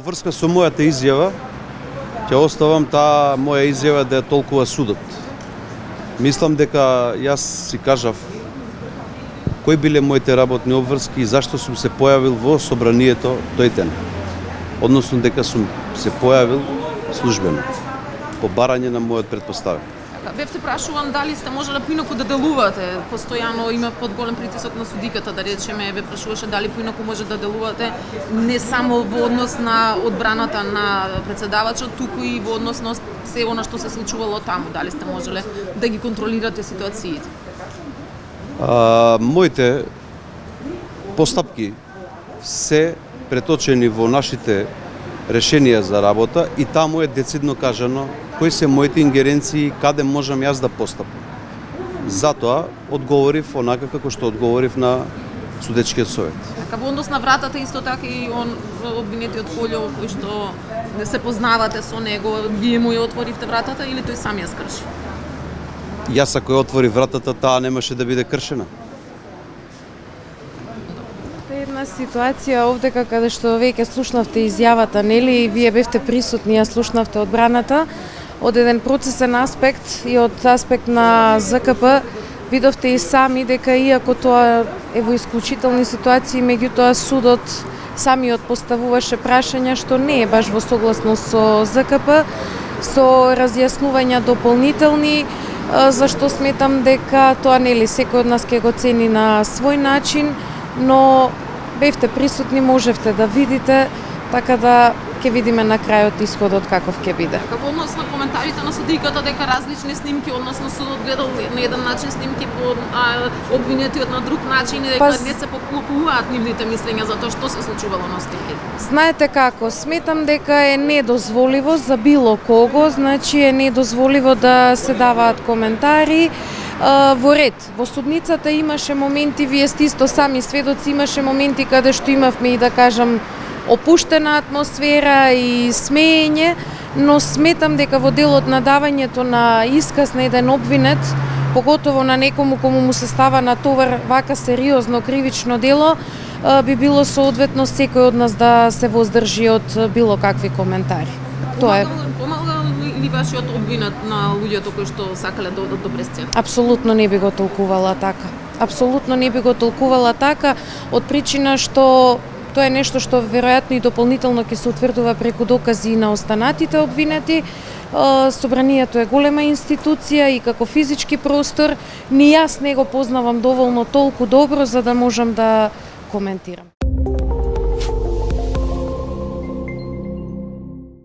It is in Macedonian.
врска со мојата изјава, ќе оставам таа моја изјава да ја толкува судот. Мислам дека јас си кажав кои биле моите работни обврски и зашто сум се појавил во собранието тој ден. Односно дека сум се појавил службено, по барање на мојот претпоставен. Бевте прашуван дали сте можеле поинаку да делувате, постојано има подголем притисок на судиката, да речеме, ве прашуваше дали поинаку може да делувате не само во однос на одбраната на председавачот, туку и во однос на се она што се случувало таму, дали сте можеле да ги контролирате ситуациите? Моите постапки се преточени во нашите решенија за работа и таму е децидно кажано кои се моите ингеренции, каде можам јас да постапам. Затоа одговорив онака како што одговорив на судечкиот совет. Во однос на вратата исто така и он обвинетиот Колјо кој што не се познавате со него, вие му ја отворивте вратата или тој сам ја скрши? Јас ако ја отвори вратата, таа немаше да биде кршена. Една ситуација овде каде што веќе слушнавте изјавата, нели, и вие бевте присутни, ја слушнавте одбраната, од еден процесен аспект и од аспект на ЗКП, видовте и сами дека иако тоа е во исклучителни ситуации, меѓутоа судот самиот поставуваше прашања што не е баш во согласност со ЗКП, со разјаснувања дополнителни, зашто сметам дека тоа нели секој од нас ќе го цени на свој начин, но бевте присутни, можевте да видите, така да ќе видиме на крајот исходот каков ќе биде. Како однос на коментарите на судиката дека различни снимки, односно судот гледал на еден начин снимки по обвинетиот на друг начин и дека не се поклопуваат нивните мислења за тоа што се случувало на снимките. Знаете како, сметам дека е недозволиво за било кого, значи е недозволиво да се даваат коментари. Во ред, во судницата имаше моменти, вие сте исто сами сведоци, имаше моменти каде што имавме и да кажам опуштена атмосфера и смеење, но сметам дека во делот на давањето на исказ на еден обвинет, поготово на некому кому му се става на товар вака сериозно кривично дело, би било соодветно секој од нас да се воздржи од било какви коментари. Тоа е. Помага ли вашиот обвинет на луѓето кои што сакале да одат до пресцена? Апсолутно не би го толкувала така. Апсолутно не би го толкувала така, од причина што тоа е нешто што веројатно и дополнително ќе се утврдува преку докази на останатите обвинети. Собранието е голема институција и како физички простор, ни јас не го познавам доволно толку добро за да можам да коментирам.